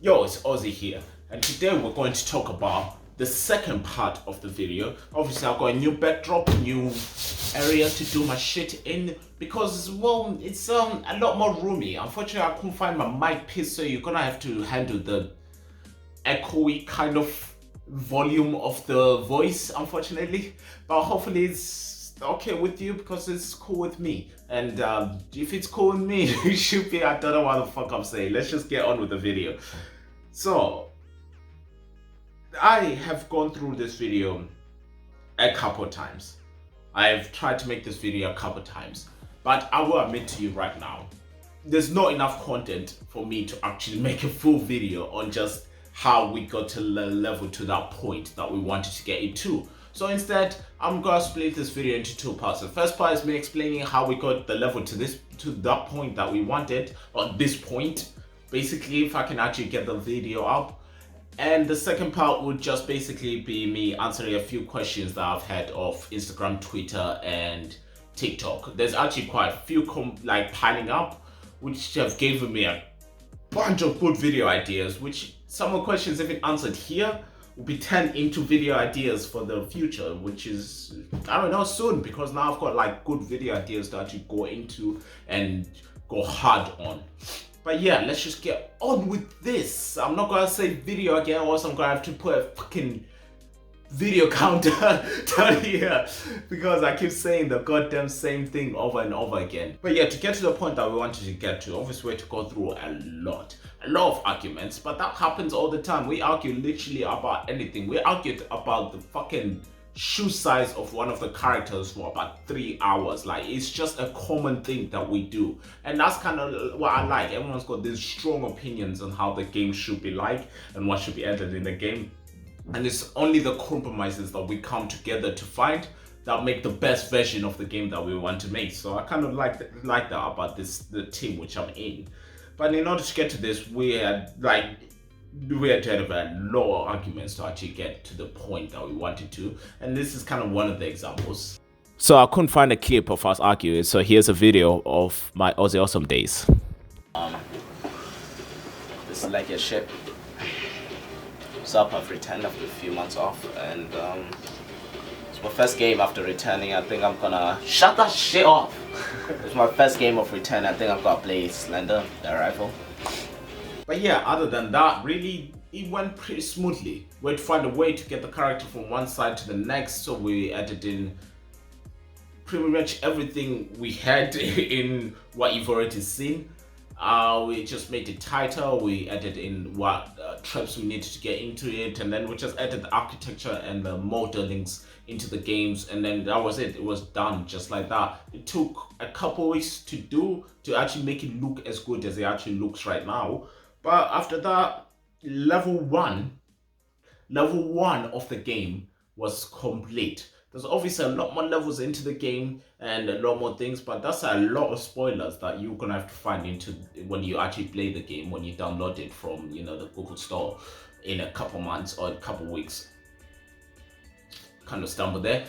Yo, it's Ozzy here, and today we're going to talk about the second part of the video. Obviously, I've got a new backdrop, new area to do my shit in because, well, it's a lot more roomy. Unfortunately, I couldn't find my mic piece, so you're gonna have to handle the echoey kind of volume of the voice, unfortunately. But hopefully, it's okay with you because it's cool with me. And if it's cool with me, it should be. I don't know what the fuck I'm saying. Let's just get on with the video. So, I have gone through this video a couple times. I've tried to make this video a couple times, but I will admit to you right now, there's not enough content for me to actually make a full video on just how we got to the level to that point that we wanted to get into. So instead, I'm gonna split this video into two parts. The first part is me explaining how we got the level to that point that we wanted, or this point. Basically, if I can actually get the video up. And the second part would just basically be me answering a few questions that I've had of Instagram, Twitter, and TikTok. There's actually quite a few piling up, which have given me a bunch of good video ideas, which some of the questions if it answered here will be turned into video ideas for the future, which is, I don't know, soon, because now I've got like good video ideas to actually go into and go hard on. But yeah, let's just get on with this. I'm not gonna say video again, or else I'm gonna have to put a fucking video counter down here because I keep saying the goddamn same thing over and over again. But yeah, to get to the point that we wanted to get to, obviously we had to go through a lot of arguments, but that happens all the time. We argue literally about anything. We argued about the fucking shoe size of one of the characters for about 3 hours. Like, it's just a common thing that we do, and that's kind of what I like. Everyone's got these strong opinions on how the game should be like and what should be added in the game, and it's only the compromises that we come together to find that make the best version of the game that we want to make. So I kind of like that about the team which I'm in. But in order to get to this, we had to have a lot of arguments to actually get to the point that we wanted to, and this is kind of one of the examples. So I couldn't find a clip of us arguing, so here's a video of my Aussie Awesome days. This is like a ship. So I've returned after a few months off, and it's my first game after returning. I think I'm gonna shut that shit off. It's my first game of return. I think I'm gonna play Slender, the rifle. But yeah, other than that, really, it went pretty smoothly. We had to find a way to get the character from one side to the next, so we added in pretty much everything we had in what you've already seen. We just made it tighter, we added in what traps we needed to get into it, and then we just added the architecture and the modelings into the games, and then that was it. It was done just like that. It took a couple weeks to do to actually make it look as good as it actually looks right now. But after that, level one of the game was complete. There's obviously a lot more levels into the game and a lot more things, but that's a lot of spoilers that you're gonna have to find into when you actually play the game, when you download it from, you know, the Google Store in a couple months or a couple weeks. Kind of stumbled there.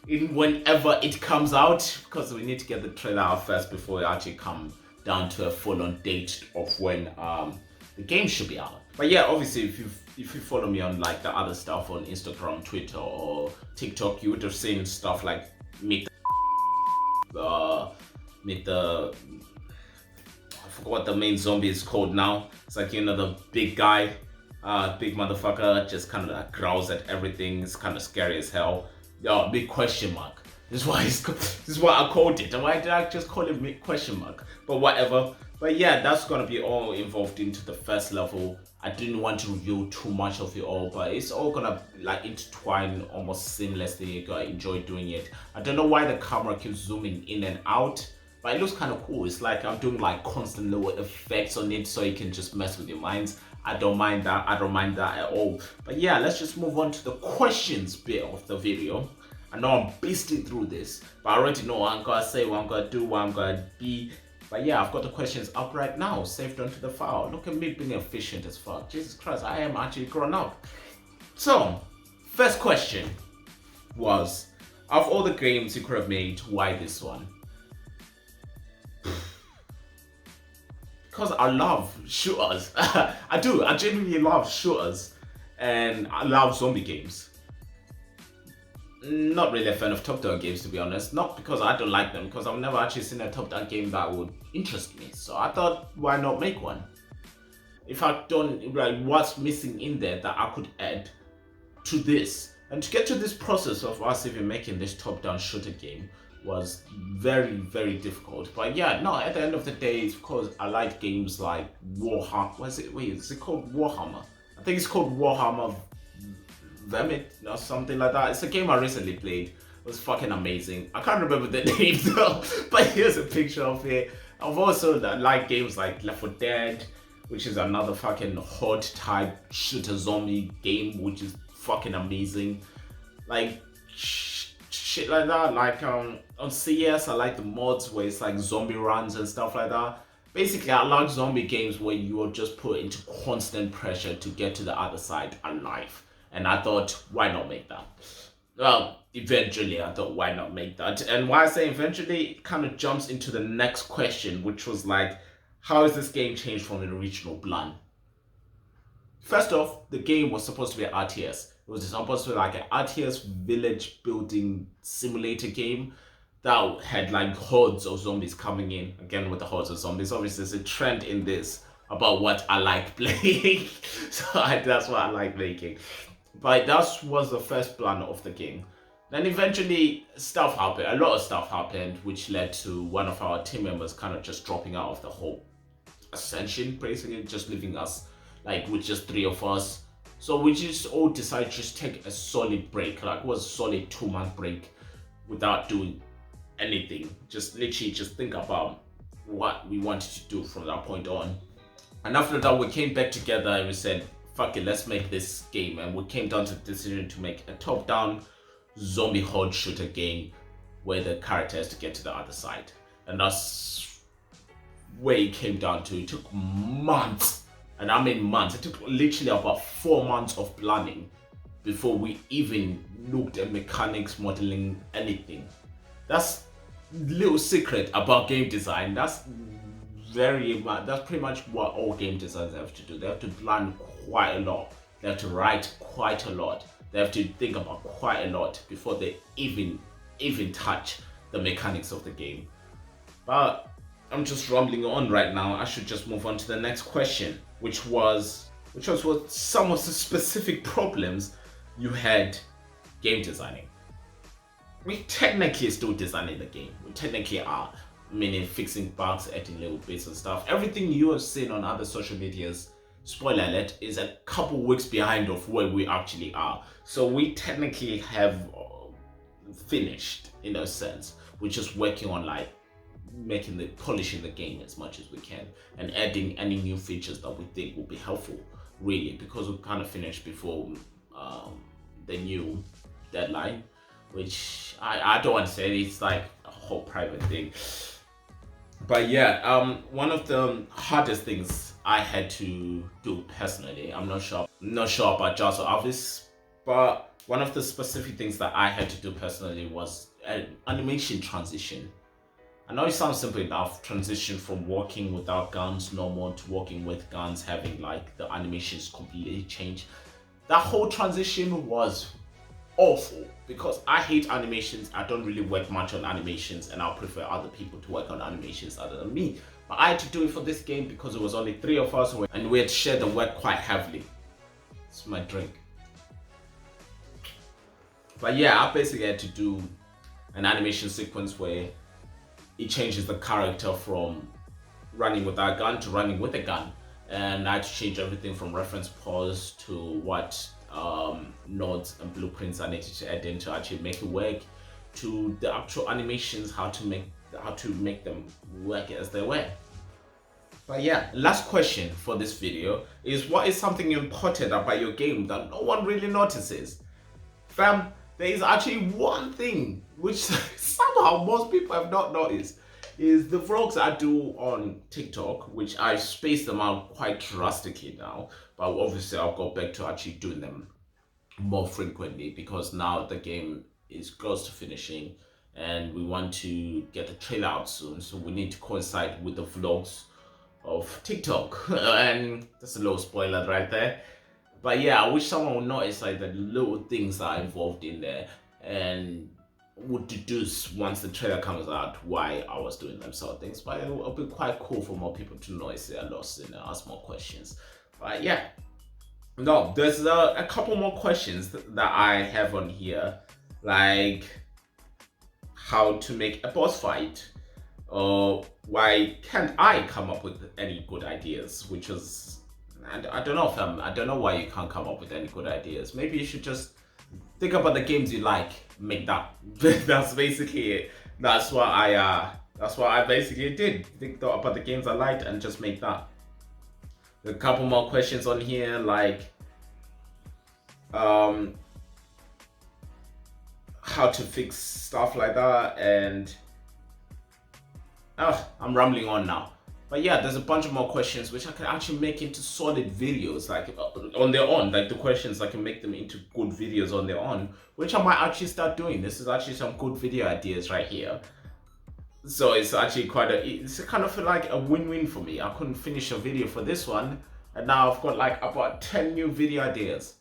Whenever it comes out, because we need to get the trailer out first before we actually come down to a full-on date of when the game should be out. But yeah, obviously if you follow me on like the other stuff on Instagram, Twitter, or TikTok, you would have seen stuff like meet the I forgot what the main zombie is called now. It's like, you know, the big guy, big motherfucker, just kind of like growls at everything. It's kind of scary as hell. Yo, big question mark. This is why I called it. And why did I just call it question mark? But whatever. But yeah, that's gonna be all involved into the first level. I didn't want to reveal too much of it all, but it's all gonna like intertwine almost seamlessly. You're gonna enjoy doing it. I don't know why the camera keeps zooming in and out, but it looks kind of cool. It's like I'm doing like constant little effects on it so you can just mess with your minds. I don't mind that. I don't mind that at all. But yeah, let's just move on to the questions bit of the video. I know I'm beasting through this, but I already know what I'm gonna say, what I'm gonna do, what I'm gonna be. But yeah, I've got the questions up right now, saved onto the file. Look at me being efficient as fuck. Jesus Christ, I am actually grown up. So, first question was, of all the games you could have made, why this one? because I love shooters. I do. I genuinely love shooters, and I love zombie games. Not really a fan of top-down games, to be honest. Not because I don't like them, because I've never actually seen a top-down game that would interest me. So I thought, why not make one? If I don't, like, what's missing in there that I could add to this? And to get to this process of us even making this top-down shooter game was very, very difficult. But yeah, no, at the end of the day, it's because I like games like Warhammer. What is it? Wait, is it called Warhammer? I think it's called Warhammer Vermit or something like that. It's a game I recently played. It was fucking amazing. I can't remember the name though, but here's a picture of it. I've also liked games like Left 4 Dead, which is another fucking horde type shooter zombie game, which is fucking amazing. Like shit like that. Like on CS, I like the mods where it's like zombie runs and stuff like that. Basically, I like zombie games where you are just put into constant pressure to get to the other side alive. And I thought, why not make that? Well, eventually, I thought, why not make that? And why I say eventually, it kind of jumps into the next question, which was like, how is this game changed from the original plan? First off, the game was supposed to be an RTS. It was supposed to be like an RTS village building simulator game that had like hordes of zombies coming in. Again, with the hordes of zombies, obviously there's a trend in this about what I like playing. So that's what I like making. But that was the first plan of the game. Then eventually stuff happened, a lot of stuff happened, which led to one of our team members kind of just dropping out of the whole ascension, basically just leaving us like with just 3 of us. So we just all decided to just take a solid break, like it was a solid 2-month break without doing anything. Just literally just think about what we wanted to do from that point on. And after that, we came back together and we said, fuck it, let's make this game. And we came down to the decision to make a top-down zombie horde shooter game where the character has to get to the other side. And that's where it came down to. It took months, and I mean months. It took literally about 4 months of planning before we even looked at mechanics, modeling, anything. That's little secret about game design. That's pretty much what all game designers have to do. They have to plan quite a lot. They have to write quite a lot. They have to think about quite a lot before they even touch the mechanics of the game. But I'm just rambling on right now. I should just move on to the next question, which was what some of the specific problems you had game designing. We technically still designing the game. We technically are, meaning fixing bugs, adding little bits and stuff. Everything you have seen on other social medias, spoiler alert, is a couple weeks behind of where we actually are. So we technically have finished in a sense. We're just working on like polishing the game as much as we can and adding any new features that we think will be helpful, really, because we kind of finished before the new deadline, which I don't want to say, it's like a whole private thing. But yeah, one of the hardest things I had to do personally, I'm not sure about Jazz or Alvis, but one of the specific things that I had to do personally was an animation transition. I know it sounds simple enough, transition from walking without guns normal to walking with guns, having like the animations completely change. That whole transition was awful because I hate animations. I don't really work much on animations, and I'll prefer other people to work on animations other than me. But I had to do it for this game because it was only 3 of us and we had shared the work quite heavily. It's my drink. But yeah, I basically had to do an animation sequence where it changes the character from running without a gun to running with a gun. And I had to change everything from reference pause to what nodes and blueprints I needed to add in to actually make it work, to the actual animations, how to make them work as they were. But yeah, last question for this video is, what is something important about your game that no one really notices? Fam, there is actually one thing which somehow most people have not noticed, is the vlogs I do on TikTok, which I space them out quite drastically now, but obviously I'll go back to actually doing them more frequently because now the game is close to finishing and we want to get the trailer out soon, so we need to coincide with the vlogs of TikTok. And that's a little spoiler right there. But yeah, I wish someone would notice like the little things that are involved in there and would deduce once the trailer comes out why I was doing them sort of things. But it'll be quite cool for more people to notice their loss and ask more questions. But yeah, no, there's a couple more questions that I have on here, like how to make a boss fight, or why can't I come up with any good ideas? Which is, I don't know if I don't know why you can't come up with any good ideas. Maybe you should just think about the games you like, make that. That's basically it. That's what I basically did. Think about the games I liked and just make that. A couple more questions on here, like um how to fix stuff like that, and I'm rambling on now. But yeah, there's a bunch of more questions which I can actually make into solid videos, like on their own. Like the questions, I can make them into good videos on their own, which I might actually start doing. This is actually some good video ideas right here. So it's actually it's kind of like a win-win for me. I couldn't finish a video for this one, and now I've got like about 10 new video ideas,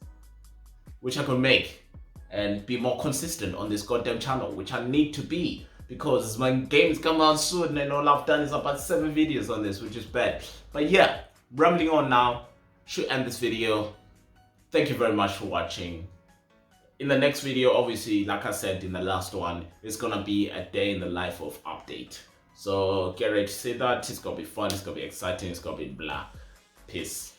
which I could make and be more consistent on this goddamn channel, which I need to be. Because when games come out soon and all I've done is about 7 videos on this, which is bad. But yeah, rambling on now, should end this video. Thank you very much for watching. In the next video, obviously, like I said in the last one, it's gonna be a day in the life of update. So get ready to see that. It's gonna be fun, it's gonna be exciting, it's gonna be blah. Peace.